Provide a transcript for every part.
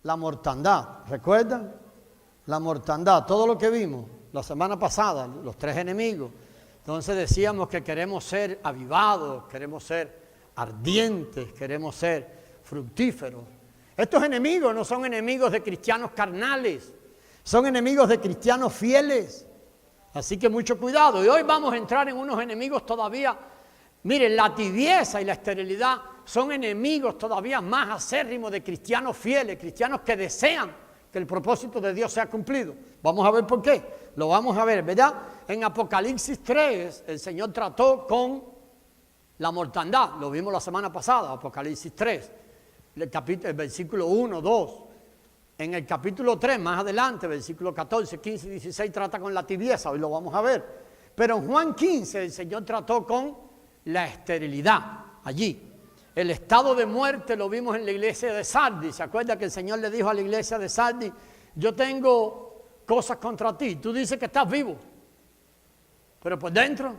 La mortandad, ¿recuerdan? La mortandad, todo lo que vimos la semana pasada, los 3 enemigos. Entonces decíamos que queremos ser avivados, queremos ser ardientes, queremos ser fructíferos. Estos enemigos no son enemigos de cristianos carnales, son enemigos de cristianos fieles. Así que mucho cuidado. Y hoy vamos a entrar en unos enemigos todavía. Miren, la tibieza y la esterilidad son enemigos todavía más acérrimos de cristianos fieles, cristianos que desean que el propósito de Dios sea cumplido. Vamos a ver por qué. Lo vamos a ver, ¿verdad? En Apocalipsis 3, el Señor trató con la mortandad. Lo vimos la semana pasada, Apocalipsis 3, el versículo 1, 2. En el capítulo 3, más adelante, versículo 14, 15 y 16, trata con la tibieza. Hoy lo vamos a ver. Pero en Juan 15, el Señor trató con la esterilidad allí. El estado de muerte lo vimos en la iglesia de Sardis. ¿Se acuerda que el Señor le dijo a la iglesia de Sardis: yo tengo cosas contra ti? Tú dices que estás vivo, pero por dentro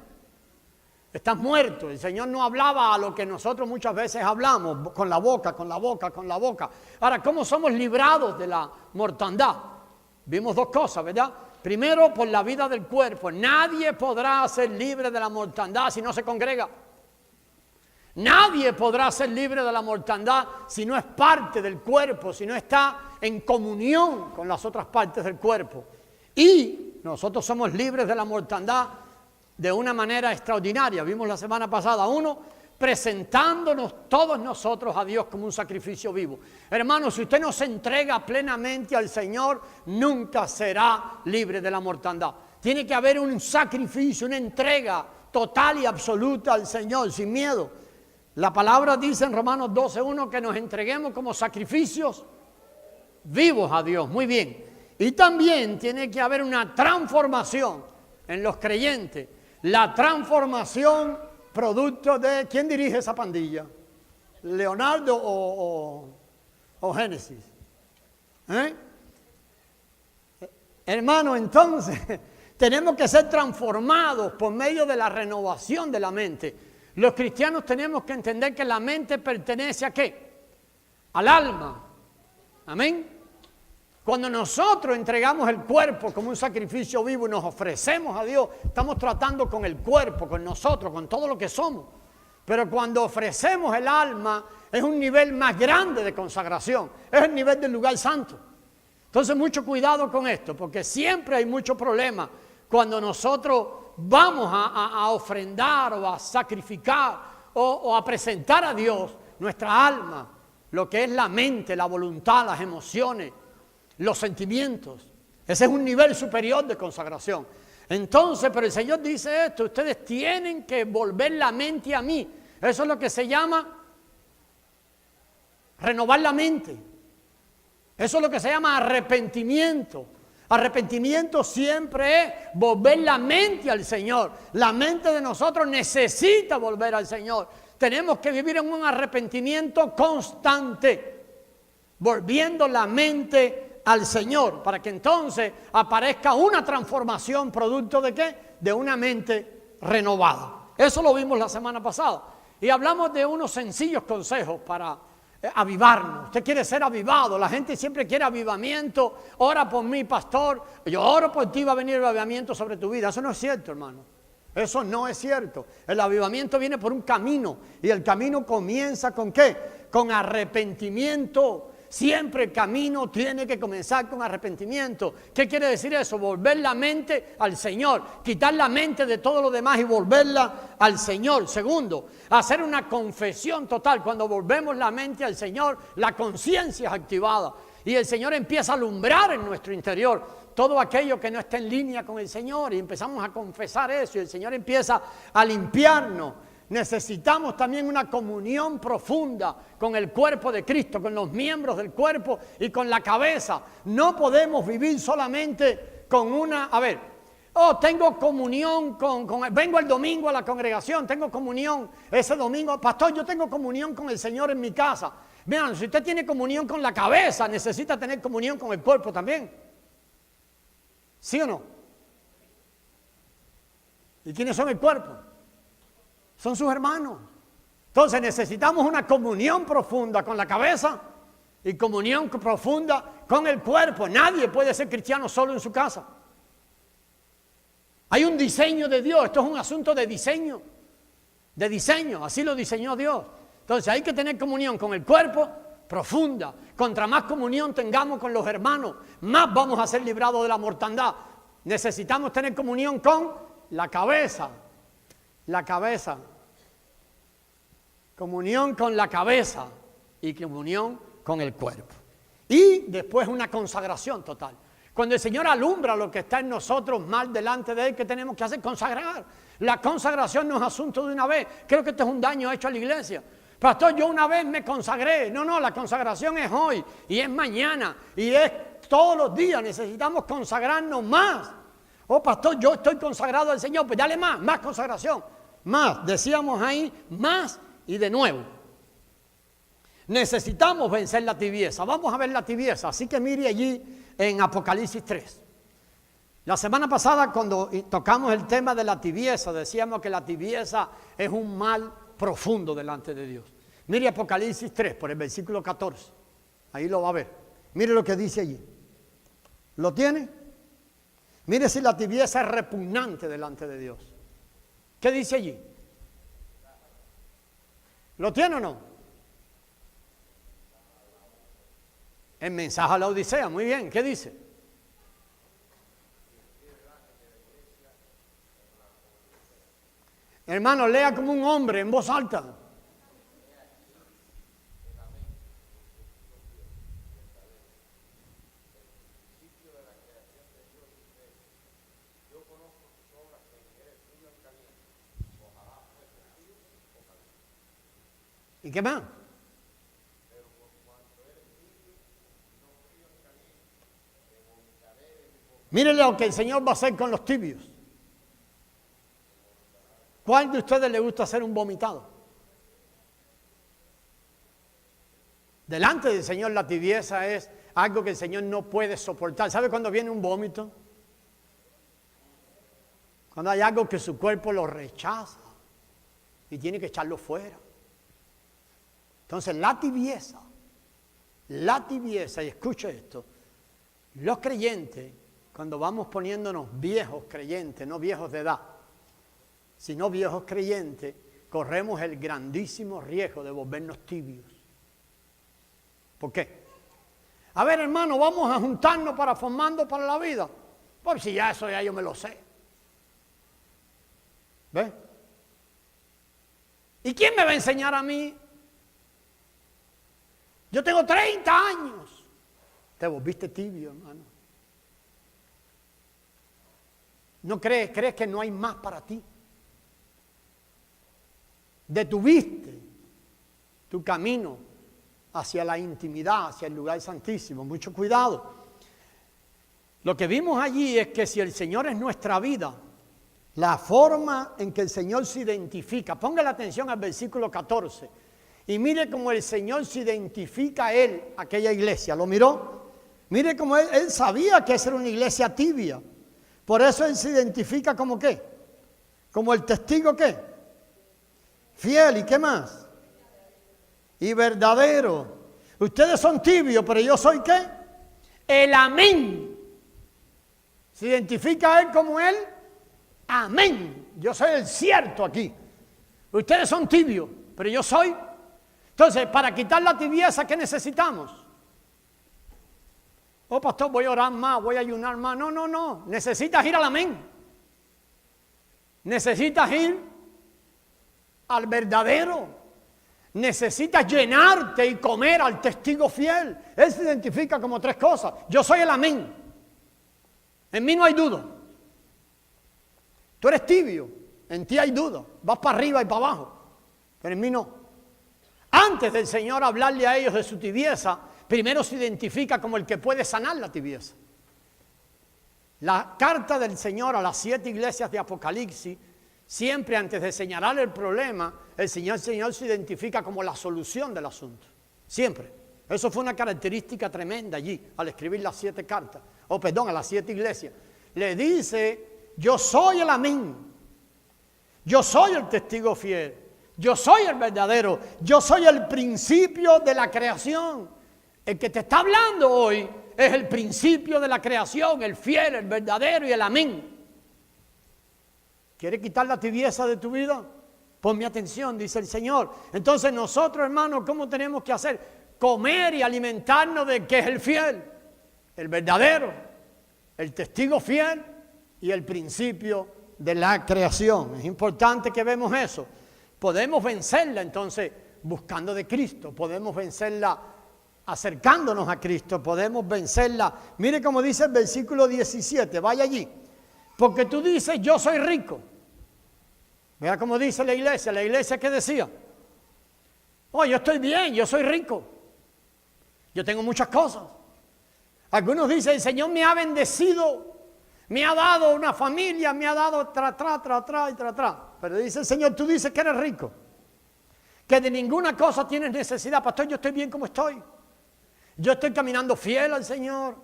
estás muerto. El Señor no hablaba a lo que nosotros muchas veces hablamos, con la boca, con la boca, con la boca. Ahora, ¿cómo somos librados de la mortandad? Vimos 2 cosas, ¿verdad? Primero, por la vida del cuerpo. Nadie podrá ser libre de la mortandad si no se congrega. Nadie podrá ser libre de la mortandad si no es parte del cuerpo, si no está en comunión con las otras partes del cuerpo. Y nosotros somos libres de la mortandad de una manera extraordinaria. Vimos la semana pasada, presentándonos todos nosotros a Dios como un sacrificio vivo. Hermanos, si usted no se entrega plenamente al Señor, nunca será libre de la mortandad. Tiene que haber un sacrificio, una entrega total y absoluta al Señor, sin miedo. La palabra dice en Romanos 12:1 que nos entreguemos como sacrificios vivos a Dios. Muy bien. Y también tiene que haber una transformación en los creyentes. La transformación producto de... ¿Quién dirige esa pandilla? ¿Leonardo o Génesis? Hermano, entonces tenemos que ser transformados por medio de la renovación de la mente. Los cristianos tenemos que entender que la mente pertenece ¿a qué? Al alma. Amén. Cuando nosotros entregamos el cuerpo como un sacrificio vivo y nos ofrecemos a Dios, estamos tratando con el cuerpo, con nosotros, con todo lo que somos. Pero cuando ofrecemos el alma, es un nivel más grande de consagración, es el nivel del lugar santo. Entonces, mucho cuidado con esto, porque siempre hay mucho problema cuando nosotros vamos a ofrendar o a sacrificar o a presentar a Dios nuestra alma, lo que es la mente, la voluntad, las emociones, los sentimientos. Ese es un nivel superior de consagración. Entonces, pero el Señor dice esto: ustedes tienen que volver la mente a mí. Eso es lo que se llama renovar la mente. Eso es lo que se llama arrepentimiento. Arrepentimiento siempre es volver la mente al Señor. La mente de nosotros necesita volver al Señor. Tenemos que vivir en un arrepentimiento constante, volviendo la mente al Señor, para que entonces aparezca una transformación producto ¿de qué? De una mente renovada. Eso lo vimos la semana pasada. Y hablamos de unos sencillos consejos para avivarnos. Usted quiere ser avivado. La gente siempre quiere avivamiento. Ora por mí, pastor. Yo oro por ti, va a venir el avivamiento sobre tu vida. Eso no es cierto, hermano. Eso no es cierto. El avivamiento viene por un camino. Y el camino comienza ¿con qué? Con arrepentimiento. Siempre el camino tiene que comenzar con arrepentimiento. ¿Qué quiere decir eso? Volver la mente al Señor. Quitar la mente de todo lo demás y volverla al Señor. Segundo, hacer una confesión total. Cuando volvemos la mente al Señor, la conciencia es activada. Y el Señor empieza a alumbrar en nuestro interior todo aquello que no está en línea con el Señor. Y empezamos a confesar eso y el Señor empieza a limpiarnos. Necesitamos también una comunión profunda con el cuerpo de Cristo, con los miembros del cuerpo y con la cabeza. No podemos vivir solamente con una... tengo comunión vengo el domingo a la congregación, tengo comunión ese domingo. Pastor, yo tengo comunión con el Señor en mi casa. Vean, si usted tiene comunión con la cabeza, necesita tener comunión con el cuerpo también. ¿Sí o no? ¿Y quiénes son el cuerpo? Son sus hermanos. Entonces necesitamos una comunión profunda con la cabeza y comunión profunda con el cuerpo. Nadie puede ser cristiano solo en su casa. Hay un diseño de Dios. Esto es un asunto de diseño. De diseño. Así lo diseñó Dios. Entonces hay que tener comunión con el cuerpo profunda. Contra más comunión tengamos con los hermanos, más vamos a ser librados de la mortandad. Necesitamos tener comunión con la cabeza. La cabeza. Comunión con la cabeza y comunión con el cuerpo. Y después una consagración total. Cuando el Señor alumbra lo que está en nosotros mal delante de Él, ¿qué tenemos que hacer? Consagrar. La consagración no es asunto de una vez. Creo que esto es un daño hecho a la iglesia. Pastor, yo una vez me consagré. No, la consagración es hoy y es mañana y es todos los días. Necesitamos consagrarnos más. Oh, pastor, yo estoy consagrado al Señor. Pues dale más consagración. Más, decíamos ahí, más y de nuevo. Necesitamos vencer la tibieza. Vamos a ver la tibieza. Así que mire allí en Apocalipsis 3. La semana pasada cuando tocamos el tema de la tibieza, decíamos que la tibieza es un mal profundo delante de Dios. Mire Apocalipsis 3 por el versículo 14. Ahí lo va a ver. Mire lo que dice allí. ¿Lo tiene? Mire si la tibieza es repugnante delante de Dios. ¿Qué dice allí? ¿Lo tiene o no? El mensaje a la Odisea, muy bien, ¿qué dice? Hermano, lea como un hombre en voz alta. ¿Y qué más? Mire lo que el Señor va a hacer con los tibios. ¿Cuál de ustedes le gusta ser un vomitado? Delante del Señor la tibieza es algo que el Señor no puede soportar. ¿Sabe cuándo viene un vómito? Cuando hay algo que su cuerpo lo rechaza y tiene que echarlo fuera. Entonces la tibieza, y escuche esto, los creyentes, cuando vamos poniéndonos viejos creyentes, no viejos de edad, sino viejos creyentes, corremos el grandísimo riesgo de volvernos tibios. ¿Por qué? A ver, hermano, vamos a juntarnos para formando para la vida. Pues si ya eso ya yo me lo sé. ¿Ves? ¿Y quién me va a enseñar a mí? Yo tengo 30 años. Te volviste tibio, hermano. ¿No crees que no hay más para ti? Detuviste tu camino hacia la intimidad, hacia el lugar santísimo. Mucho cuidado. Lo que vimos allí es que si el Señor es nuestra vida, la forma en que el Señor se identifica, ponga la atención al versículo 14 y mire cómo el Señor se identifica a Él, aquella iglesia. ¿Lo miró? Mire cómo Él sabía que esa era una iglesia tibia. Por eso Él se identifica como ¿qué? Como el testigo ¿qué? Fiel. ¿Y qué más? Y verdadero. Ustedes son tibios, pero yo soy ¿qué? El amén. Se identifica a Él como Él. Amén. Yo soy el cierto aquí. Ustedes son tibios, pero yo soy. Entonces, para quitar la tibieza, ¿qué necesitamos? Oh, pastor, voy a orar más, voy a ayunar más. No. Necesitas ir al amén. Necesitas ir al verdadero. Necesitas llenarte y comer al testigo fiel. Él se identifica como 3 cosas. Yo soy el amén. En mí no hay duda. Tú eres tibio, en ti hay duda. Vas para arriba y para abajo, pero en mí no. Antes del Señor hablarle a ellos de su tibieza, primero se identifica como el que puede sanar la tibieza. La carta del Señor a las 7 iglesias de Apocalipsis, siempre antes de señalar el problema, el Señor se identifica como la solución del asunto. Siempre. Eso fue una característica tremenda allí, al escribir las 7 cartas. A las 7 iglesias. Le dice: yo soy el amén. Yo soy el testigo fiel. Yo soy el verdadero. Yo soy el principio de la creación. El que te está hablando hoy es el principio de la creación, el fiel, el verdadero y el amén. ¿Quieres quitar la tibieza de tu vida? Ponme atención, dice el Señor. Entonces nosotros, hermanos, ¿cómo tenemos que hacer? Comer y alimentarnos de que es el fiel, el verdadero, el testigo fiel y el principio de la creación. Es importante que vemos eso. Podemos vencerla entonces buscando de Cristo, podemos vencerla acercándonos a Cristo, podemos vencerla. Mire cómo dice el versículo 17, vaya allí. Porque tú dices, yo soy rico. Vea cómo dice la iglesia ¿qué decía? Oh, yo estoy bien, yo soy rico. Yo tengo muchas cosas. Algunos dicen, el Señor me ha bendecido, me ha dado una familia, me ha dado tra. Pero dice el Señor, tú dices que eres rico, que de ninguna cosa tienes necesidad. Pastor, yo estoy bien como estoy. Yo estoy caminando fiel al Señor.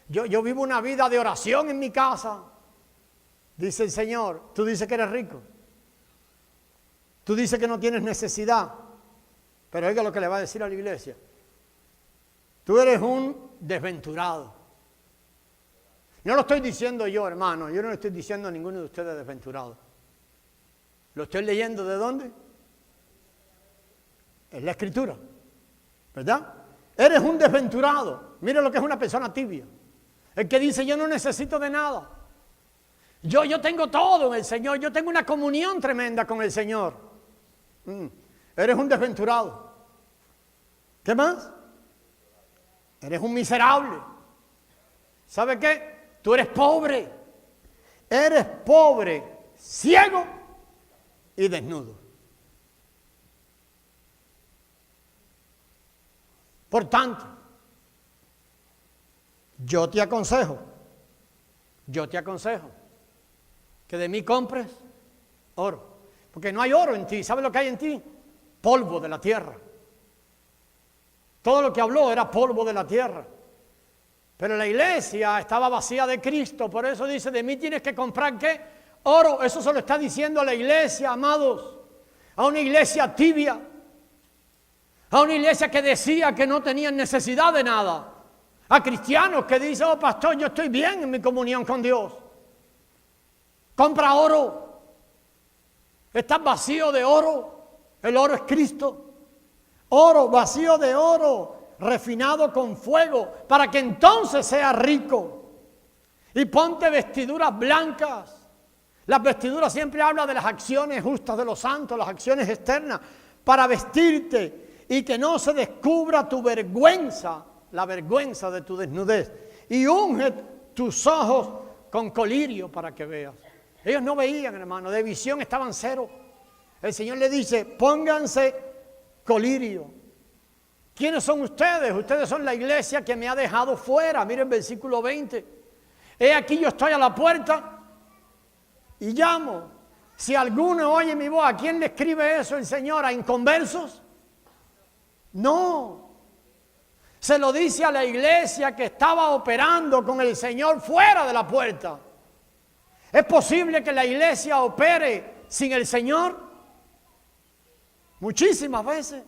Yo vivo una vida de oración en mi casa. Dice el Señor, tú dices que eres rico. Tú dices que no tienes necesidad. Pero oiga lo que le va a decir a la iglesia. Tú eres un desventurado. No lo estoy diciendo yo, hermano. Yo no le estoy diciendo a ninguno de ustedes desventurado. ¿Lo estoy leyendo de dónde? Es la Escritura. ¿Verdad? Eres un desventurado. Mira lo que es una persona tibia. El que dice, yo no necesito de nada. Yo tengo todo en el Señor. Yo tengo una comunión tremenda con el Señor. Eres un desventurado. ¿Qué más? Eres un miserable. ¿Sabe qué? Tú eres pobre. Eres pobre, ciego y desnudo. Por tanto, yo te aconsejo que de mí compres oro. Porque no hay oro en ti. ¿Sabes lo que hay en ti? Polvo de la tierra. Todo lo que habló era polvo de la tierra. Pero la iglesia estaba vacía de Cristo. Por eso dice, de mí tienes que comprar ¿qué? Oro. Eso se lo está diciendo a la iglesia, amados. A una iglesia tibia. A una iglesia que decía que no tenían necesidad de nada. A cristianos que dicen, oh pastor, yo estoy bien en mi comunión con Dios. Compra oro. Estás vacío de oro. El oro es Cristo. Oro, vacío de oro, refinado con fuego, para que entonces seas rico. Y ponte vestiduras blancas. Las vestiduras siempre hablan de las acciones justas de los santos, las acciones externas, para vestirte y que no se descubra tu vergüenza, la vergüenza de tu desnudez. Y unge tus ojos con colirio para que veas. Ellos no veían, hermano, de visión estaban cero. El Señor le dice, pónganse colirio. ¿Quiénes son ustedes? Ustedes son la iglesia que me ha dejado fuera. Miren el versículo 20. He aquí yo estoy a la puerta y llamo. Si alguno oye mi voz, ¿a quién le escribe eso el Señor? ¿A inconversos? No. Se lo dice a la iglesia que estaba operando con el Señor fuera de la puerta. ¿Es posible que la iglesia opere sin el Señor? Muchísimas veces.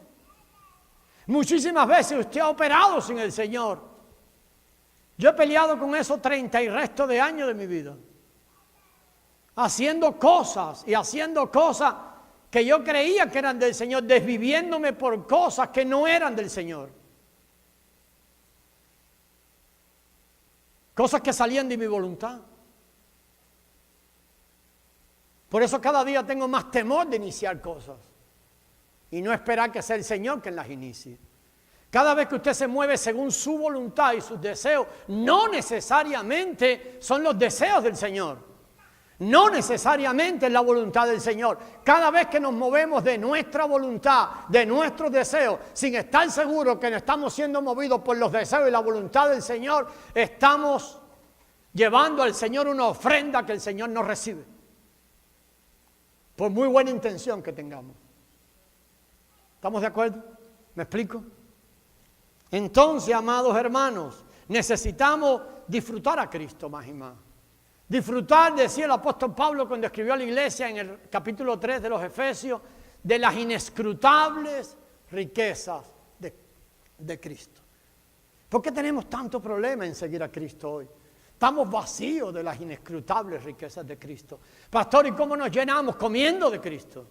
Muchísimas veces usted ha operado sin el Señor. Yo he peleado con eso 30 y resto de años de mi vida. Haciendo cosas que yo creía que eran del Señor, desviviéndome por cosas que no eran del Señor. Cosas que salían de mi voluntad. Por eso cada día tengo más temor de iniciar cosas. Y no esperar que sea el Señor quien las inicie. Cada vez que usted se mueve según su voluntad y sus deseos, no necesariamente son los deseos del Señor. No necesariamente es la voluntad del Señor. Cada vez que nos movemos de nuestra voluntad, de nuestros deseos, sin estar seguros que no estamos siendo movidos por los deseos y la voluntad del Señor, estamos llevando al Señor una ofrenda que el Señor no recibe. Por muy buena intención que tengamos. ¿Estamos de acuerdo? ¿Me explico? Entonces, amados hermanos, necesitamos disfrutar a Cristo más y más. Disfrutar, decía el apóstol Pablo cuando escribió a la iglesia en el capítulo 3 de los Efesios, de las inescrutables riquezas de Cristo. ¿Por qué tenemos tanto problema en seguir a Cristo hoy? Estamos vacíos de las inescrutables riquezas de Cristo. Pastor, ¿y cómo nos llenamos? Comiendo de Cristo.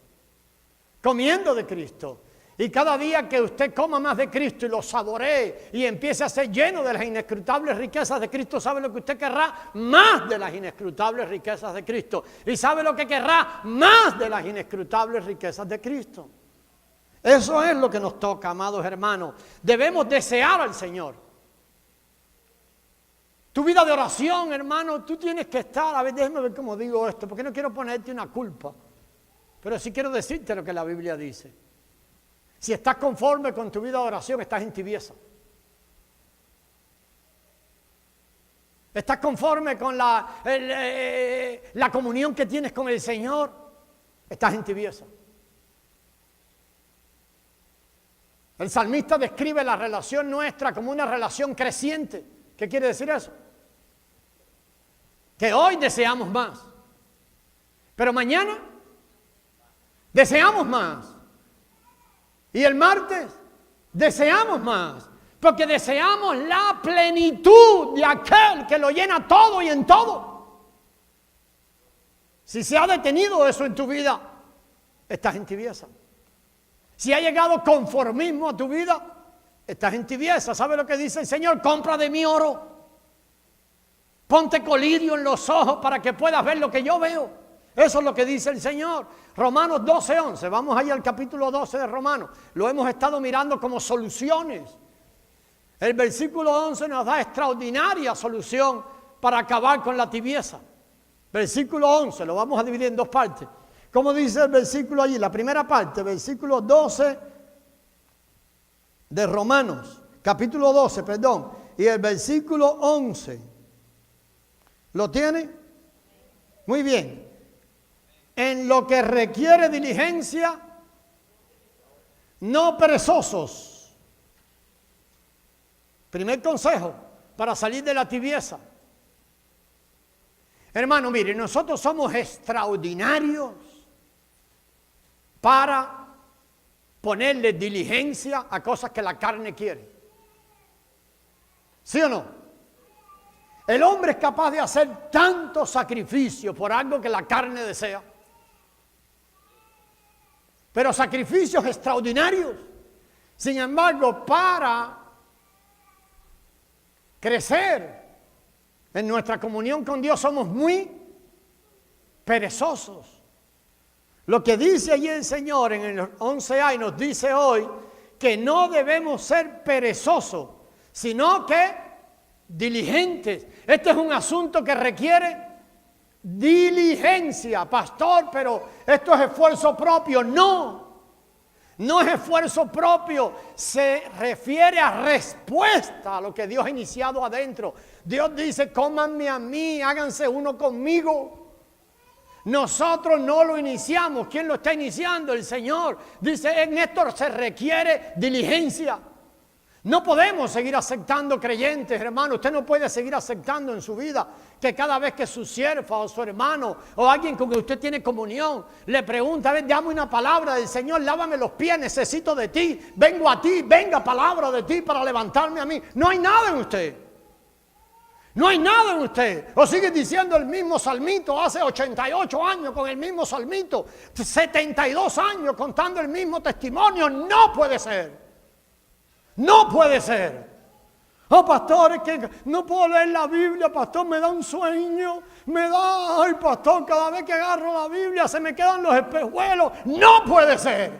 Comiendo de Cristo. Y cada día que usted coma más de Cristo y lo saboree y empiece a ser lleno de las inescrutables riquezas de Cristo, ¿sabe lo que usted querrá? Más de las inescrutables riquezas de Cristo. ¿Y sabe lo que querrá? Más de las inescrutables riquezas de Cristo. Eso es lo que nos toca, amados hermanos. Debemos desear al Señor. Tu vida de oración, hermano, tú tienes que estar, a ver, déjame ver cómo digo esto, porque no quiero ponerte una culpa, pero sí quiero decirte lo que la Biblia dice. Si estás conforme con tu vida de oración, estás en tibieza. Estás conforme con la comunión que tienes con el Señor, estás en tibieza. El salmista describe la relación nuestra como una relación creciente. ¿Qué quiere decir eso? Que hoy deseamos más, pero mañana deseamos más. Y el martes deseamos más, porque deseamos la plenitud de aquel que lo llena todo y en todo. Si se ha detenido eso en tu vida, estás en tibieza. Si ha llegado conformismo a tu vida, estás en tibieza. ¿Sabe lo que dice el Señor? Compra de mí oro. Ponte colirio en los ojos para que puedas ver lo que yo veo. Eso es lo que dice el Señor. Romanos 12:11. Vamos ahí al capítulo 12 de Romanos. Lo hemos estado mirando como soluciones. El versículo 11 nos da extraordinaria solución para acabar con la tibieza. Versículo 11, lo vamos a dividir en dos partes. ¿Cómo dice el versículo allí? La primera parte, versículo 12 de Romanos. Capítulo 12, perdón. Y el versículo 11. ¿Lo tiene? Muy bien. En lo que requiere diligencia, no perezosos. Primer consejo para salir de la tibieza. Hermano, mire, nosotros somos extraordinarios para ponerle diligencia a cosas que la carne quiere. ¿Sí o no? El hombre es capaz de hacer tanto sacrificio por algo que la carne desea. Pero sacrificios extraordinarios. Sin embargo, para crecer en nuestra comunión con Dios somos muy perezosos. Lo que dice allí el Señor en el 11a y nos dice hoy que no debemos ser perezosos, sino que diligentes. Este es un asunto que requiere diligencia, pastor, pero esto es esfuerzo propio. No es esfuerzo propio, se refiere a respuesta a lo que Dios ha iniciado adentro. Dios dice, cómanme a mí, háganse uno conmigo. Nosotros no lo iniciamos. ¿Quién lo está iniciando? El Señor. Dice, en esto se requiere diligencia. No podemos seguir aceptando creyentes, hermano. Usted no puede seguir aceptando en su vida que cada vez que su sierva o su hermano o alguien con quien usted tiene comunión le pregunta, a ver, dame una palabra del Señor, lávame los pies, necesito de ti, vengo a ti, venga palabra de ti para levantarme a mí. No hay nada en usted. No hay nada en usted. O sigue diciendo el mismo salmito hace 88 años con el mismo salmito, 72 años contando el mismo testimonio. No puede ser. No puede ser. Oh, pastor, es que no puedo leer la Biblia, pastor, me da un sueño, ay, pastor, cada vez que agarro la Biblia se me quedan los espejuelos. No puede ser.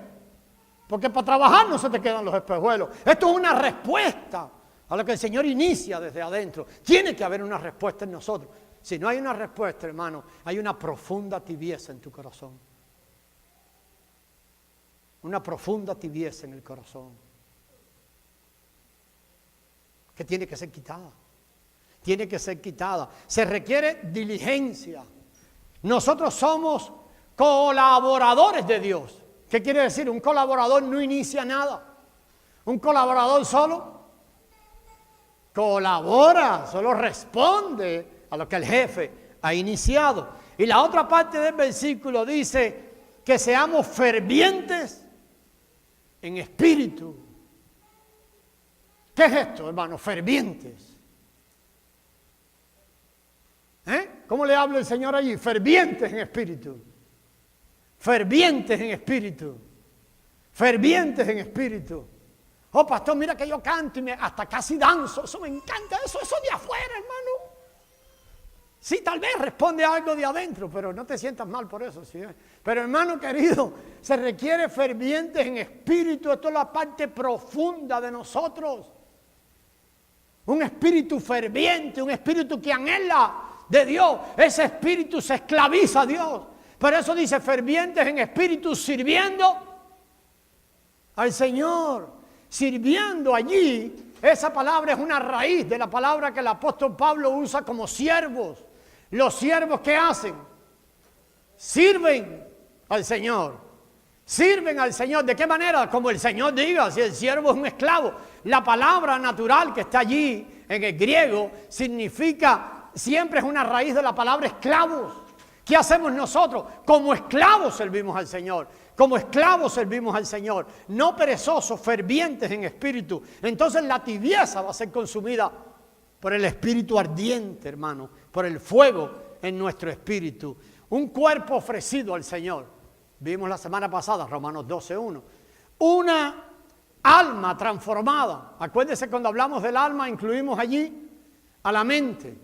Porque para trabajar no se te quedan los espejuelos. Esto es una respuesta a lo que el Señor inicia desde adentro. Tiene que haber una respuesta en nosotros. Si no hay una respuesta, hermano, hay una profunda tibieza en tu corazón. Una profunda tibieza en el corazón. Que tiene que ser quitada. Tiene que ser quitada. Se requiere diligencia. Nosotros somos colaboradores de Dios. ¿Qué quiere decir? Un colaborador no inicia nada. Un colaborador solo colabora, solo responde a lo que el jefe ha iniciado. Y la otra parte del versículo dice que seamos fervientes en espíritu. ¿Qué es esto, hermano? Fervientes. ¿Cómo le habla el Señor allí? Fervientes en espíritu. Fervientes en espíritu. Fervientes en espíritu. Oh, pastor, mira que yo canto y hasta casi danzo. Eso me encanta, eso de afuera, hermano. Sí, tal vez responde algo de adentro, pero no te sientas mal por eso. ¿Sí? Pero hermano querido, se requiere fervientes en espíritu. Esto es la parte profunda de nosotros. Un espíritu ferviente, un espíritu que anhela de Dios. Ese espíritu se esclaviza a Dios. Por eso dice fervientes en espíritu, sirviendo al Señor. Sirviendo allí, esa palabra es una raíz de la palabra que el apóstol Pablo usa como siervos. Los siervos, ¿qué hacen? Sirven al Señor. Sirven al Señor. ¿De qué manera? Como el Señor diga, si el siervo es un esclavo. La palabra natural que está allí en el griego significa, siempre es una raíz de la palabra esclavos. ¿Qué hacemos nosotros? Como esclavos servimos al Señor. Como esclavos servimos al Señor. No perezosos, fervientes en espíritu. Entonces la tibieza va a ser consumida por el espíritu ardiente, hermano. Por el fuego en nuestro espíritu. Un cuerpo ofrecido al Señor. Vimos la semana pasada, Romanos 12:1. Una alma transformada. Acuérdense, cuando hablamos del alma, incluimos allí a la mente.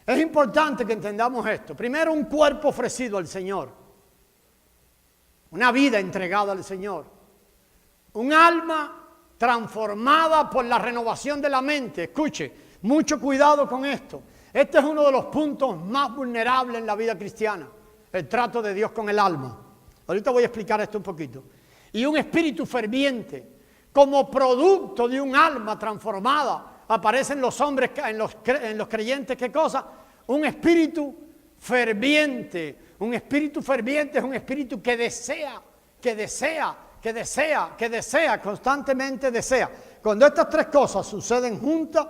Es importante que entendamos esto. Primero, un cuerpo ofrecido al Señor. Una vida entregada al Señor. Un alma transformada por la renovación de la mente. Escuche, mucho cuidado con esto. Este es uno de los puntos más vulnerables en la vida cristiana. El trato de Dios con el alma. Ahorita voy a explicar esto un poquito. Y un espíritu ferviente, como producto de un alma transformada. Aparecen los hombres, en los creyentes, ¿qué cosa? Un espíritu ferviente. Un espíritu ferviente es un espíritu que desea, constantemente desea. Cuando estas tres cosas suceden juntas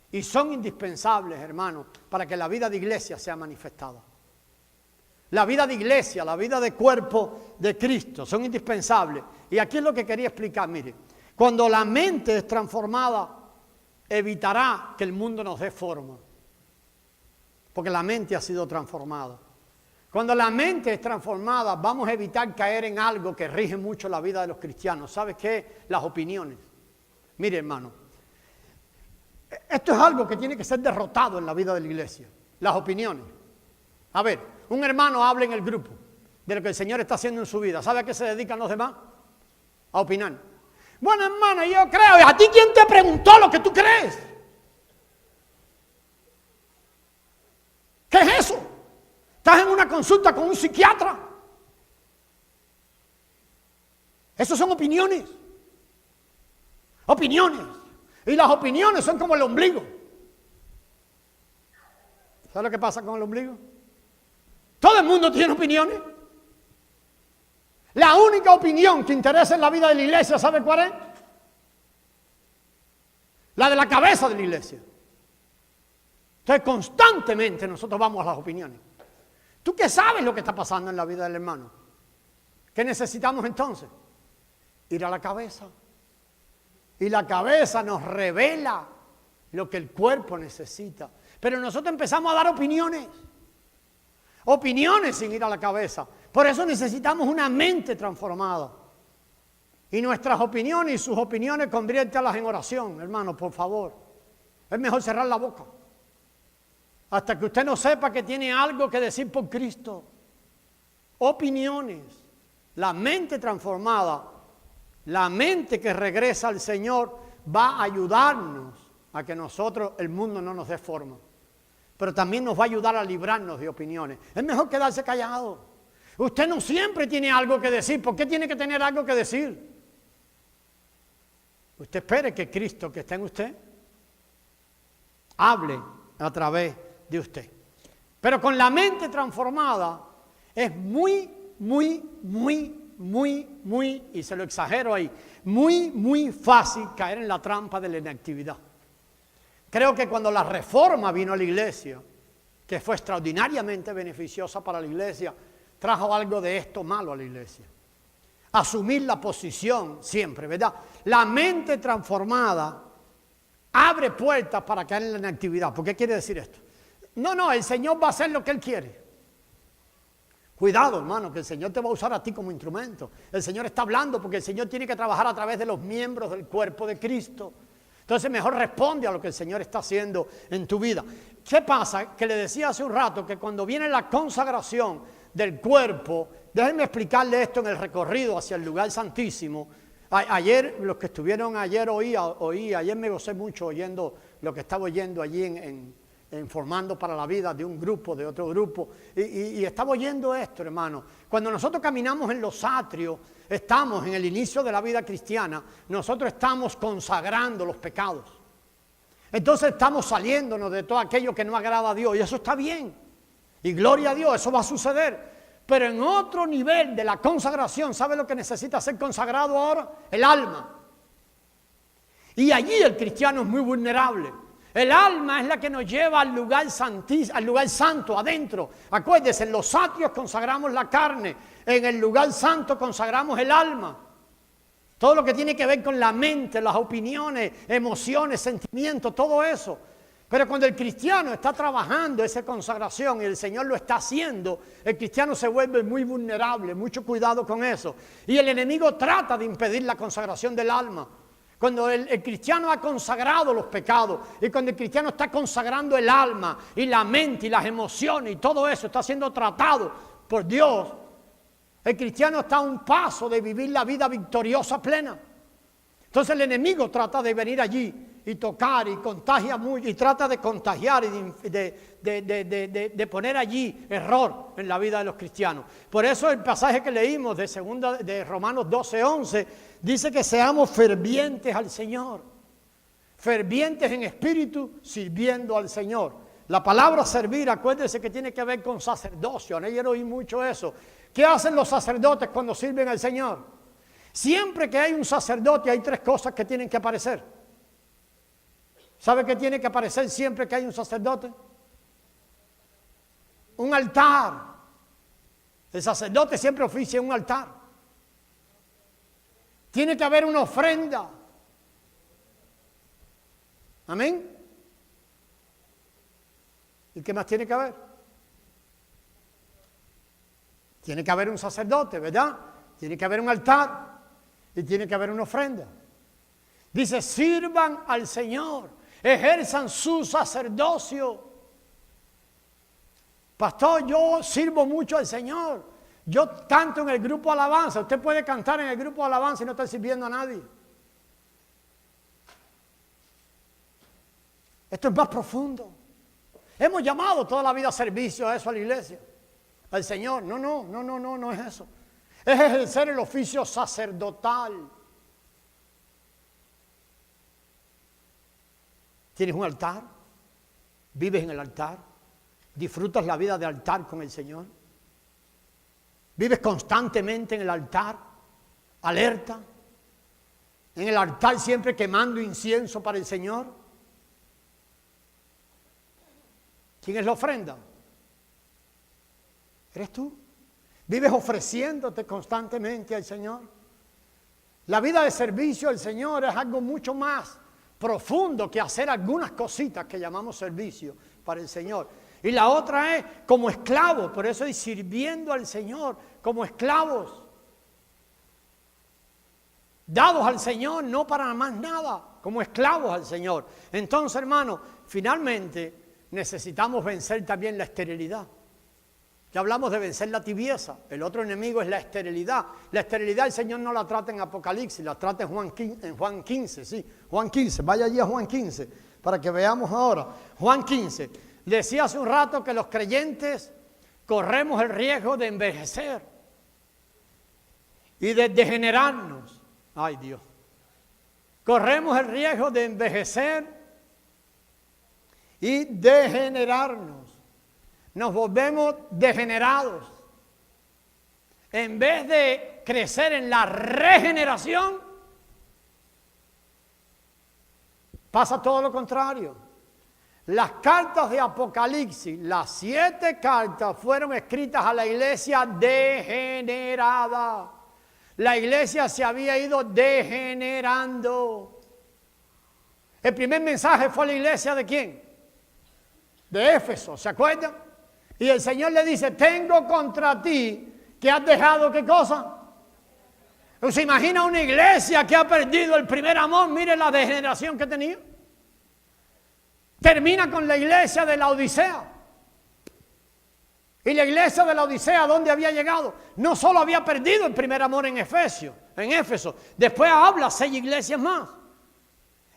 y son indispensables, hermanos, para que la vida de iglesia sea manifestada. La vida de iglesia, la vida de cuerpo de Cristo son indispensables. Y aquí es lo que quería explicar, mire. Cuando la mente es transformada, evitará que el mundo nos dé forma. Porque la mente ha sido transformada. Cuando la mente es transformada, vamos a evitar caer en algo que rige mucho la vida de los cristianos. ¿Sabes qué? Las opiniones. Mire, hermano, esto es algo que tiene que ser derrotado en la vida de la iglesia. Las opiniones. A ver, un hermano habla en el grupo de lo que el Señor está haciendo en su vida. ¿Sabe a qué se dedican los demás? A opinar. Bueno, hermano, yo creo. ¿Y a ti quién te preguntó lo que tú crees? ¿Qué es eso? ¿Estás en una consulta con un psiquiatra? Esas son opiniones. Opiniones. Y las opiniones son como el ombligo. ¿Sabes lo que pasa con el ombligo? Todo el mundo tiene opiniones. La única opinión que interesa en la vida de la iglesia, ¿sabe cuál es? La de la cabeza de la iglesia. Entonces, constantemente nosotros vamos a las opiniones. ¿Tú qué sabes lo que está pasando en la vida del hermano? ¿Qué necesitamos entonces? Ir a la cabeza. Y la cabeza nos revela lo que el cuerpo necesita. Pero nosotros empezamos a dar opiniones. Opiniones sin ir a la cabeza. Por eso necesitamos una mente transformada. Y nuestras opiniones y sus opiniones conviértalas en oración, hermano, por favor. Es mejor cerrar la boca. Hasta que usted no sepa que tiene algo que decir por Cristo. Opiniones. La mente transformada, la mente que regresa al Señor, va a ayudarnos a que nosotros, el mundo no nos dé forma. Pero también nos va a ayudar a librarnos de opiniones. Es mejor quedarse callado. Usted no siempre tiene algo que decir. ¿Por qué tiene que tener algo que decir? Usted espere que Cristo que está en usted hable a través de usted. Pero con la mente transformada es muy, y se lo exagero ahí, muy fácil caer en la trampa de la inactividad. Creo que cuando la reforma vino a la iglesia, que fue extraordinariamente beneficiosa para la iglesia, trajo algo de esto malo a la iglesia. Asumir la posición siempre, ¿verdad? La mente transformada abre puertas para caer en la inactividad. ¿Por qué quiere decir esto? No, el Señor va a hacer lo que Él quiere. Cuidado, hermano, que el Señor te va a usar a ti como instrumento. El Señor está hablando porque el Señor tiene que trabajar a través de los miembros del cuerpo de Cristo. Entonces mejor responde a lo que el Señor está haciendo en tu vida. ¿Qué pasa? Que le decía hace un rato que cuando viene la consagración del cuerpo, déjenme explicarle esto en el recorrido hacia el lugar santísimo. Ayer, los que estuvieron ayer ayer me gocé mucho oyendo lo que estaba oyendo allí en Formando para la Vida de un grupo, de otro grupo, y estaba oyendo esto, hermano. Cuando nosotros caminamos en los atrios, estamos en el inicio de la vida cristiana, nosotros estamos consagrando los pecados. Entonces estamos saliéndonos de todo aquello que no agrada a Dios, y eso está bien, y gloria a Dios, eso va a suceder. Pero en otro nivel de la consagración, ¿sabe lo que necesita ser consagrado ahora? El alma. Y allí el cristiano es muy vulnerable. El alma es la que nos lleva al lugar santísimo, al lugar santo, adentro. Acuérdense, en los atrios consagramos la carne, en el lugar santo consagramos el alma. Todo lo que tiene que ver con la mente, las opiniones, emociones, sentimientos, todo eso. Pero cuando el cristiano está trabajando esa consagración y el Señor lo está haciendo, el cristiano se vuelve muy vulnerable, mucho cuidado con eso. Y el enemigo trata de impedir la consagración del alma. Cuando el cristiano ha consagrado los pecados y cuando el cristiano está consagrando el alma y la mente y las emociones y todo eso está siendo tratado por Dios, el cristiano está a un paso de vivir la vida victoriosa plena. Entonces el enemigo trata de venir allí y tocar y contagia mucho y trata de contagiar y de poner allí error en la vida de los cristianos. Por eso el pasaje que leímos de Romanos 12:11 dice que seamos fervientes al Señor, fervientes en espíritu, sirviendo al Señor. La palabra servir, acuérdense que tiene que ver con sacerdocio. Ayer oí mucho eso. ¿Qué hacen los sacerdotes cuando sirven al Señor? Siempre que hay un sacerdote hay tres cosas que tienen que aparecer. ¿Sabe qué tiene que aparecer siempre que hay un sacerdote? Un altar. El sacerdote siempre oficia un altar. Tiene que haber una ofrenda. Amén. ¿Y qué más tiene que haber? Tiene que haber un sacerdote, ¿verdad? Tiene que haber un altar y tiene que haber una ofrenda. Dice, sirvan al Señor, ejerzan su sacerdocio. Pastor, yo sirvo mucho al Señor. Yo canto en el grupo alabanza. Usted puede cantar en el grupo alabanza y no estar sirviendo a nadie. Esto es más profundo. Hemos llamado toda la vida servicio a eso, a la iglesia, al Señor. No es eso. Es ejercer el oficio sacerdotal. ¿Tienes un altar? ¿Vives en el altar? ¿Disfrutas la vida de altar con el Señor? ¿Vives constantemente en el altar? ¿Alerta? ¿En el altar siempre quemando incienso para el Señor? ¿Quién es la ofrenda? ¿Eres tú? ¿Vives ofreciéndote constantemente al Señor? La vida de servicio al Señor es algo mucho más profundo que hacer algunas cositas que llamamos servicio para el Señor. Y la otra es como esclavos, por eso es sirviendo al Señor como esclavos. Dados al Señor, no para más nada, como esclavos al Señor. Entonces, hermano, finalmente necesitamos vencer también la esterilidad. Ya hablamos de vencer la tibieza. El otro enemigo es la esterilidad. La esterilidad el Señor no la trata en Apocalipsis, la trata en Juan 15, sí. Juan 15, vaya allí a Juan 15, para que veamos ahora. Juan 15. Decía hace un rato que los creyentes corremos el riesgo de envejecer y de degenerarnos. Ay, Dios. Corremos el riesgo de envejecer y degenerarnos. Nos volvemos degenerados. En vez de crecer en la regeneración, pasa todo lo contrario. Las cartas de Apocalipsis, las 7 cartas fueron escritas a la iglesia degenerada. La iglesia se había ido degenerando. El primer mensaje fue a la iglesia ¿de quién? De Éfeso, ¿se acuerdan? Y el Señor le dice, tengo contra ti que has dejado, ¿qué cosa? ¿Se imagina una iglesia que ha perdido el primer amor? Mire la degeneración que tenía. Termina con la iglesia de la Odisea. Y la iglesia de la Odisea, ¿dónde había llegado? No solo había perdido el primer amor en Éfeso, después habla 6 iglesias más.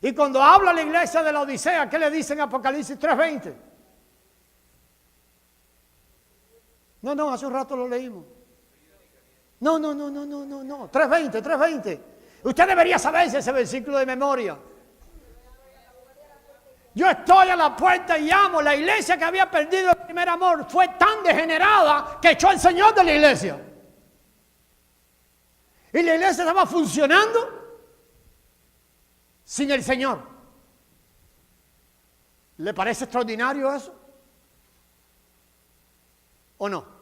Y cuando habla la iglesia de la Odisea, ¿qué le dice en Apocalipsis 3:20? No, hace un rato lo leímos. No, 3:20. Usted debería saberse ese versículo de memoria. Yo estoy a la puerta y llamo. La iglesia que había perdido el primer amor fue tan degenerada que echó al Señor de la iglesia. Y la iglesia estaba funcionando sin el Señor. ¿Le parece extraordinario eso? ¿O no?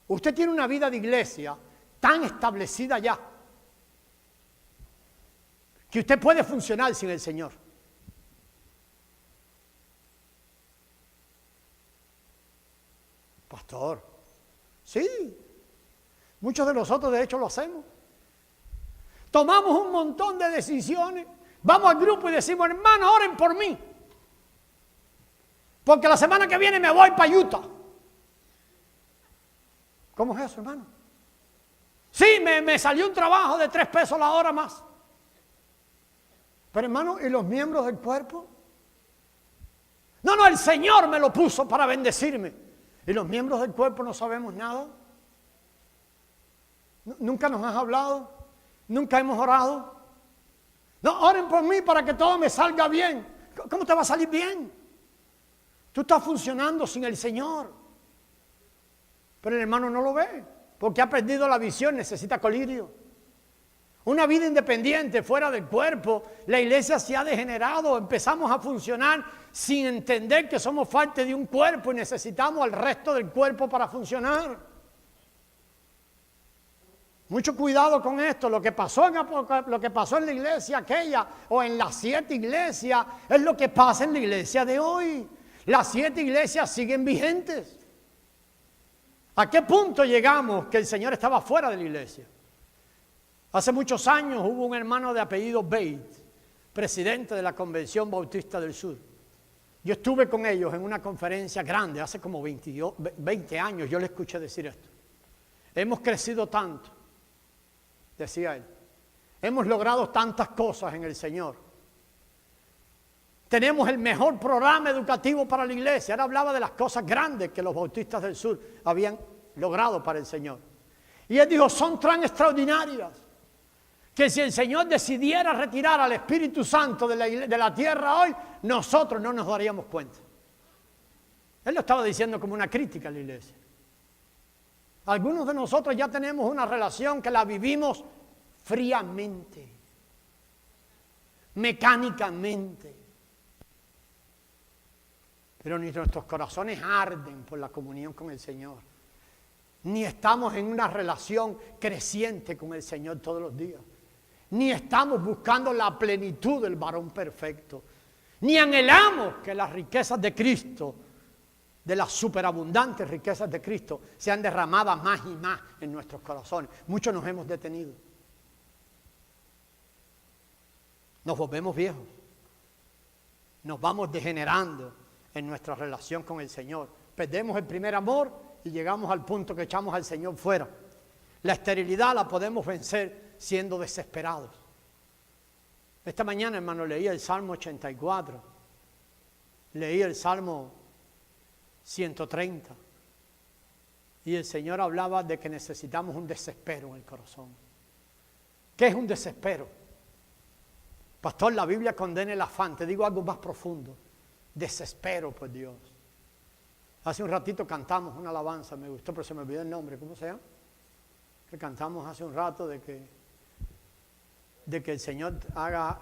Usted tiene una vida de iglesia tan establecida ya que usted puede funcionar sin el Señor. Pastor, sí, muchos de nosotros de hecho lo hacemos. Tomamos un montón de decisiones, vamos al grupo y decimos, hermano, oren por mí, porque la semana que viene me voy para Utah. ¿Cómo es eso, hermano? Sí, me salió un trabajo de $3 la hora más. Pero hermano, ¿y los miembros del cuerpo? No, el Señor me lo puso para bendecirme. ¿Y los miembros del cuerpo no sabemos nada? ¿Nunca nos has hablado? ¿Nunca hemos orado? No, oren por mí para que todo me salga bien. ¿Cómo te va a salir bien? Tú estás funcionando sin el Señor. Pero el hermano no lo ve, porque ha perdido la visión, necesita colirio. Una vida independiente, fuera del cuerpo. La iglesia se ha degenerado, empezamos a funcionar sin entender que somos parte de un cuerpo y necesitamos al resto del cuerpo para funcionar. Mucho cuidado con esto. Lo que pasó en la iglesia aquella o en las 7 iglesias es lo que pasa en la iglesia de hoy. Las 7 iglesias siguen vigentes. ¿A qué punto llegamos que el Señor estaba fuera de la iglesia? Hace muchos años hubo un hermano de apellido Bates, presidente de la Convención Bautista del Sur. Yo estuve con ellos en una conferencia grande, hace como 20 años, yo le escuché decir esto. Hemos crecido tanto, decía él. Hemos logrado tantas cosas en el Señor. Tenemos el mejor programa educativo para la iglesia. Ahora hablaba de las cosas grandes que los bautistas del sur habían logrado para el Señor. Y él dijo, son tan extraordinarias que si el Señor decidiera retirar al Espíritu Santo de la tierra hoy, nosotros no nos daríamos cuenta. Él lo estaba diciendo como una crítica a la iglesia. Algunos de nosotros ya tenemos una relación que la vivimos fríamente, mecánicamente. Pero ni nuestros corazones arden por la comunión con el Señor. Ni estamos en una relación creciente con el Señor todos los días. Ni estamos buscando la plenitud del varón perfecto. Ni anhelamos que las riquezas de Cristo, de las superabundantes riquezas de Cristo, sean derramadas más y más en nuestros corazones. Muchos nos hemos detenido. Nos volvemos viejos. Nos vamos degenerando en nuestra relación con el Señor. Perdemos el primer amor y llegamos al punto que echamos al Señor fuera. La esterilidad la podemos vencer siendo desesperados. Esta mañana, hermano, leí el Salmo 84. Leí el Salmo 130. Y el Señor hablaba de que necesitamos un desespero en el corazón. ¿Qué es un desespero? Pastor, la Biblia condena el afán. Te digo algo más profundo. Desespero por Dios. Hace un ratito cantamos una alabanza, me gustó, pero se me olvidó el nombre. ¿Cómo se llama? Que cantamos hace un rato de que el Señor haga...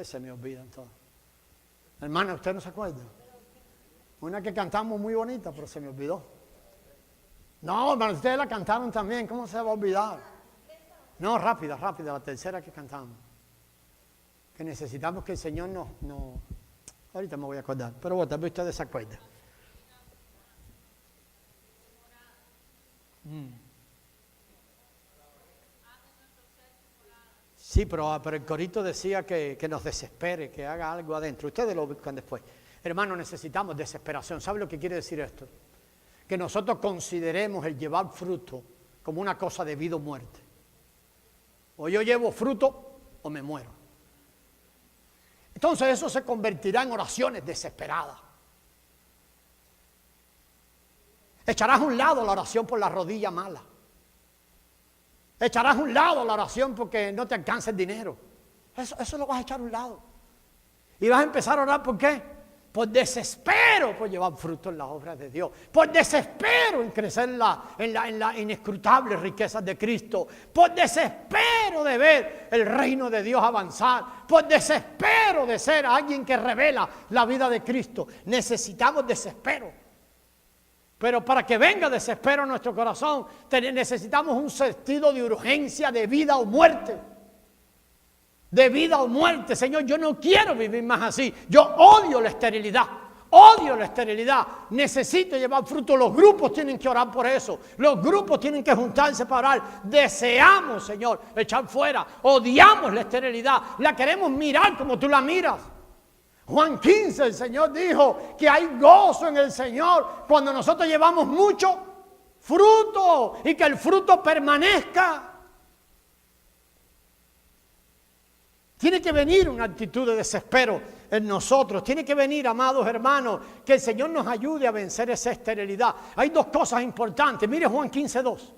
Se me olvidan todos. Hermana, ¿usted no se acuerda? Una que cantamos muy bonita, pero se me olvidó. No, hermano, ustedes la cantaron también. ¿Cómo se va a olvidar? No, rápida, la tercera que cantamos. que necesitamos que el Señor nos... Ahorita me voy a acordar, pero bueno, tal vez ustedes se acuerden. Sí, pero el corito decía que nos desespere, que haga algo adentro. Ustedes lo buscan después. Hermano, necesitamos desesperación. ¿Sabe lo que quiere decir esto? Que nosotros consideremos el llevar fruto como una cosa de vida o muerte. O yo llevo fruto o me muero. Entonces eso se convertirá en oraciones desesperadas. Echarás a un lado la oración por la rodilla mala. Echarás a un lado la oración porque no te alcanza el dinero. Eso lo vas a echar a un lado. Y vas a empezar a orar ¿por qué? Por desespero por llevar fruto en la obra de Dios. Por desespero en crecer en la inescrutables riquezas de Cristo. Por desespero de ver el reino de Dios avanzar. Por desespero de ser alguien que revela la vida de Cristo. Necesitamos desespero. Pero para que venga desespero a nuestro corazón, necesitamos un sentido de urgencia, de vida o muerte. De vida o muerte. Señor, yo no quiero vivir más así. Yo odio la esterilidad. Odio la esterilidad. Necesito llevar fruto. Los grupos tienen que orar por eso. Los grupos tienen que juntarse para orar. Deseamos, Señor, echar fuera. Odiamos la esterilidad. La queremos mirar como tú la miras. Juan 15, el Señor dijo que hay gozo en el Señor cuando nosotros llevamos mucho fruto y que el fruto permanezca. Tiene que venir una actitud de desespero en nosotros. Tiene que venir, amados hermanos, que el Señor nos ayude a vencer esa esterilidad. Hay dos cosas importantes. Mire Juan 15:2.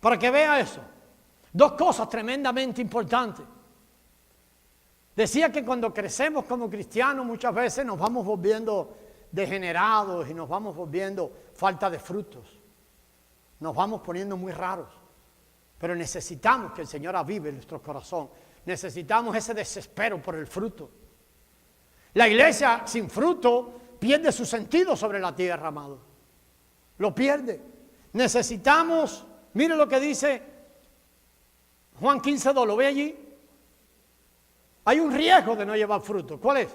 Para que vea eso. Dos cosas tremendamente importantes. Decía que cuando crecemos como cristianos muchas veces nos vamos volviendo degenerados y nos vamos volviendo falta de frutos. Nos vamos poniendo muy raros. Pero necesitamos que el Señor avive nuestro corazón. Necesitamos ese desespero por el fruto. La iglesia sin fruto pierde su sentido sobre la tierra, amado. Lo pierde. Necesitamos, mire lo que dice Juan 15:2, ¿lo ve allí? Hay un riesgo de no llevar fruto. ¿Cuál es?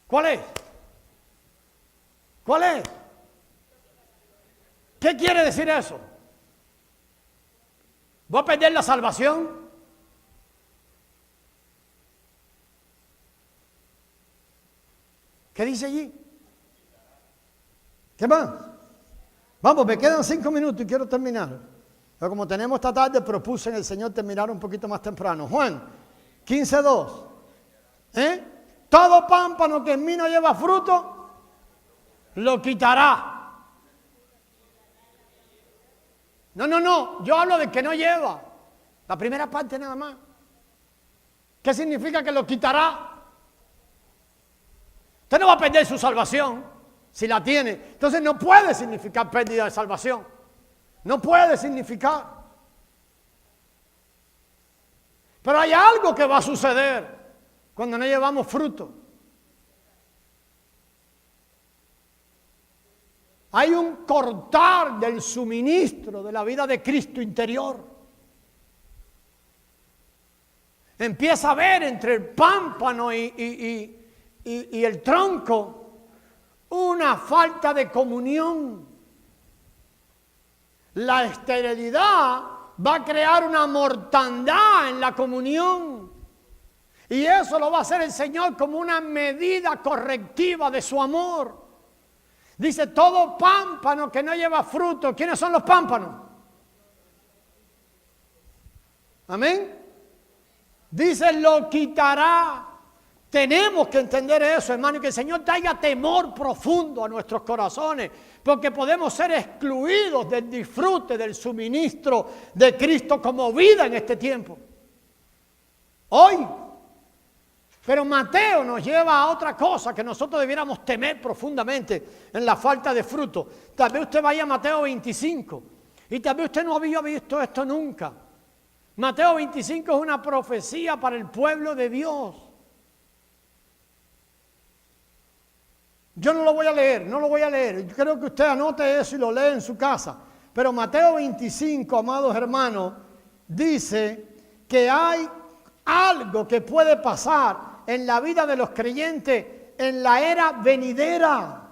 ¿Cuál es? ¿Cuál es? ¿Qué quiere decir eso? ¿Voy a perder la salvación? ¿Qué dice allí? ¿Qué más? Vamos, me quedan 5 minutos y quiero terminar. Pero como tenemos esta tarde, propuse en el Señor terminar un poquito más temprano. Juan 15:2. Todo pámpano que en mí no lleva fruto, lo quitará. No, yo hablo de que no lleva. La primera parte nada más. ¿Qué significa que lo quitará? Usted no va a perder su salvación si la tiene. Entonces no puede significar pérdida de salvación. No puede significar. Pero hay algo que va a suceder cuando no llevamos fruto. Hay un cortar del suministro de la vida de Cristo interior. Empieza a ver entre el pámpano y el tronco una falta de comunión. La esterilidad va a crear una mortandad en la comunión. Y eso lo va a hacer el Señor como una medida correctiva de su amor. Dice, todo pámpano que no lleva fruto. ¿Quiénes son los pámpanos? Amén. Dice, lo quitará. Tenemos que entender eso, hermano, y que el Señor traiga temor profundo a nuestros corazones, porque podemos ser excluidos del disfrute, del suministro de Cristo como vida en este tiempo. Hoy. Pero Mateo nos lleva a otra cosa que nosotros debiéramos temer profundamente en la falta de fruto. Tal vez usted vaya a Mateo 25 y tal vez usted no había visto esto nunca. Mateo 25 es una profecía para el pueblo de Dios. Yo no lo voy a leer. Yo creo que usted anote eso y lo lee en su casa. Pero Mateo 25, amados hermanos, dice que hay algo que puede pasar en la vida de los creyentes en la era venidera.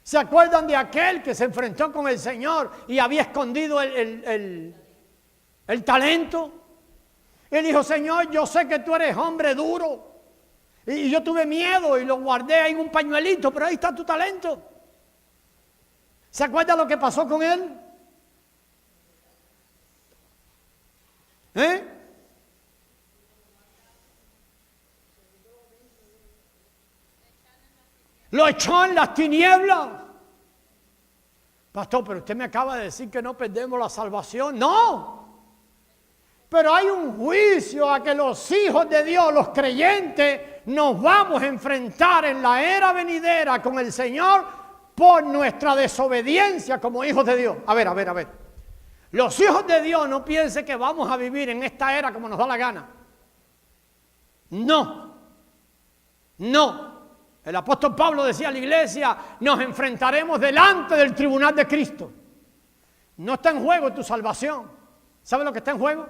¿Se acuerdan de aquel que se enfrentó con el Señor y había escondido el talento? Él dijo: Señor, yo sé que tú eres hombre duro. Y yo tuve miedo y lo guardé ahí en un pañuelito, pero ahí está tu talento. ¿Se acuerda lo que pasó con él? Lo echó en las tinieblas. Pastor, pero usted me acaba de decir que no perdemos la salvación. No. Pero hay un juicio a que los hijos de Dios, los creyentes, nos vamos a enfrentar en la era venidera con el Señor por nuestra desobediencia como hijos de Dios. A ver. Los hijos de Dios no piensen que vamos a vivir en esta era como nos da la gana. No. El apóstol Pablo decía a la iglesia: nos enfrentaremos delante del tribunal de Cristo. No está en juego tu salvación. ¿Sabe lo que está en juego?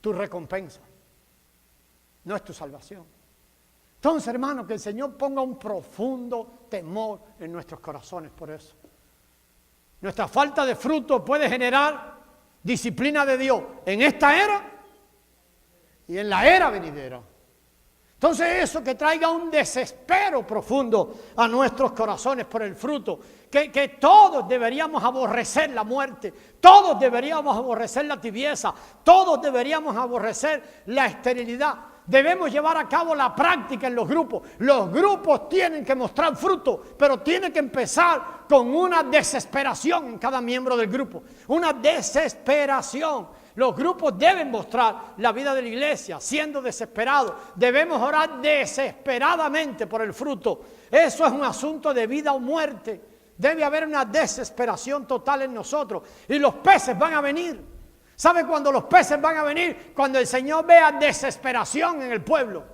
Tu recompensa. No es tu salvación. Entonces, hermano, que el Señor ponga un profundo temor en nuestros corazones por eso. Nuestra falta de fruto puede generar disciplina de Dios en esta era y en la era venidera. Entonces eso que traiga un desespero profundo a nuestros corazones por el fruto, que todos deberíamos aborrecer la muerte, todos deberíamos aborrecer la tibieza, todos deberíamos aborrecer la esterilidad. Debemos llevar a cabo la práctica en los grupos. Los grupos tienen que mostrar fruto, pero tiene que empezar con una desesperación en cada miembro del grupo. Una desesperación. Los grupos deben mostrar la vida de la iglesia siendo desesperados. Debemos orar desesperadamente por el fruto. Eso es un asunto de vida o muerte. Debe haber una desesperación total en nosotros. Y los peces van a venir. ¿Sabe cuándo los peces van a venir? Cuando el Señor vea desesperación en el pueblo.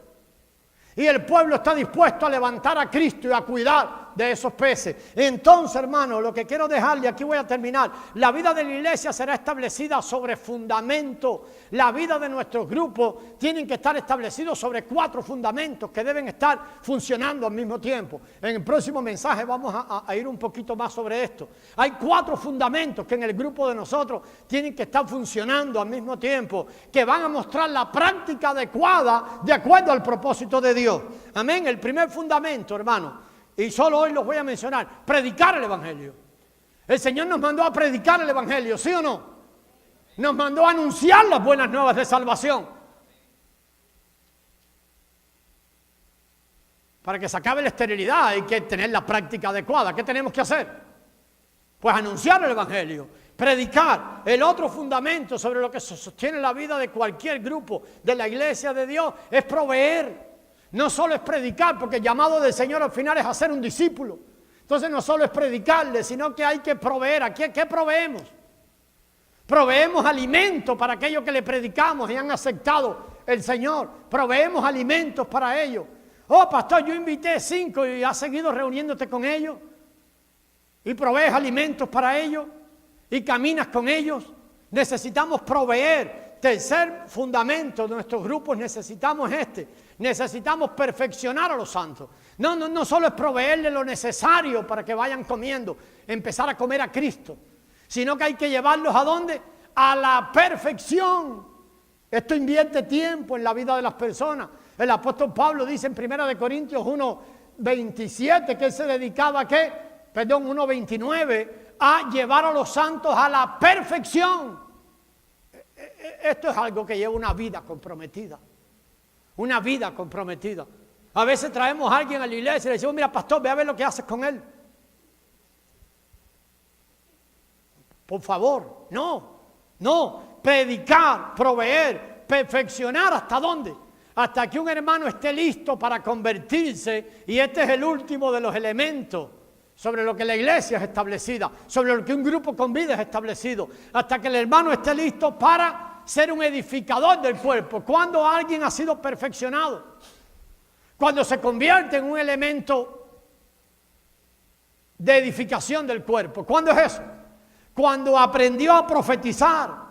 Y el pueblo está dispuesto a levantar a Cristo y a cuidar de esos peces. Entonces, hermano, lo que quiero dejarle, aquí voy a terminar. La vida de la iglesia será establecida sobre fundamento. La vida de nuestros grupos tienen que estar establecidos sobre 4 fundamentos que deben estar funcionando al mismo tiempo. En el próximo mensaje vamos a ir un poquito más sobre esto. Hay 4 fundamentos que en el grupo de nosotros tienen que estar funcionando al mismo tiempo, que van a mostrar la práctica adecuada de acuerdo al propósito de Dios. Amén. El primer fundamento, hermano, y solo hoy los voy a mencionar: predicar el Evangelio. El Señor nos mandó a predicar el Evangelio, ¿sí o no? Nos mandó a anunciar las buenas nuevas de salvación. Para que se acabe la esterilidad hay que tener la práctica adecuada. ¿Qué tenemos que hacer? Pues anunciar el Evangelio, predicar. El otro fundamento sobre lo que se sostiene la vida de cualquier grupo de la iglesia de Dios es proveer. No solo es predicar, porque el llamado del Señor al final es hacer un discípulo. Entonces no solo es predicarle, sino que hay que proveer. ¿A qué proveemos? Proveemos alimento para aquellos que le predicamos y han aceptado el Señor. Proveemos alimentos para ellos. Oh, pastor, yo invité 5 y has seguido reuniéndote con ellos. Y provees alimentos para ellos. Y caminas con ellos. Necesitamos proveer. Tercer fundamento de nuestros grupos necesitamos necesitamos perfeccionar a los santos. No solo es proveerle lo necesario para que vayan comiendo, empezar a comer a Cristo, sino que hay que llevarlos ¿a dónde? A la perfección. Esto invierte tiempo en la vida de las personas. El apóstol Pablo dice en 1 Corintios 1:27 que él se dedicaba a ¿qué? 1:29 a llevar a los santos a la perfección. Esto es algo que lleva una vida comprometida. Una vida comprometida. A veces traemos a alguien a la iglesia y le decimos: mira, pastor, ve a ver lo que haces con él. Por favor, no. Predicar, proveer, perfeccionar, ¿hasta dónde? Hasta que un hermano esté listo para convertirse. Y este es el último de los elementos sobre lo que la iglesia es establecida, sobre lo que un grupo con vida es establecido. Hasta que el hermano esté listo para ser un edificador del cuerpo. Cuando alguien ha sido perfeccionado, cuando se convierte en un elemento de edificación del cuerpo. ¿Cuándo es eso? cuando aprendió a profetizar.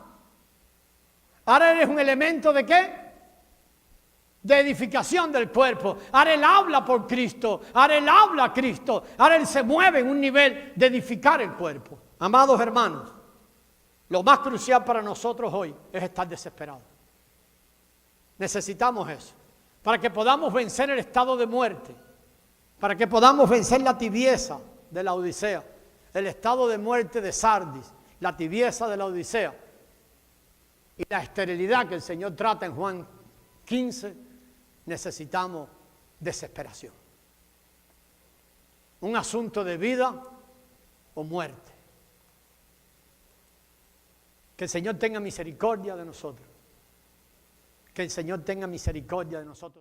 Ahora eres un elemento ¿de qué? De edificación del cuerpo. Ahora él habla por Cristo, ahora él habla a Cristo, ahora él se mueve en un nivel de edificar el cuerpo. Amados hermanos, lo más crucial para nosotros hoy es estar desesperados. Necesitamos eso, para que podamos vencer el estado de muerte, para que podamos vencer la tibieza de la Odisea, el estado de muerte de Sardis, la tibieza de la Odisea y la esterilidad que el Señor trata en Juan 15. Necesitamos desesperación. Un asunto de vida o muerte. Que el Señor tenga misericordia de nosotros. Que el Señor tenga misericordia de nosotros.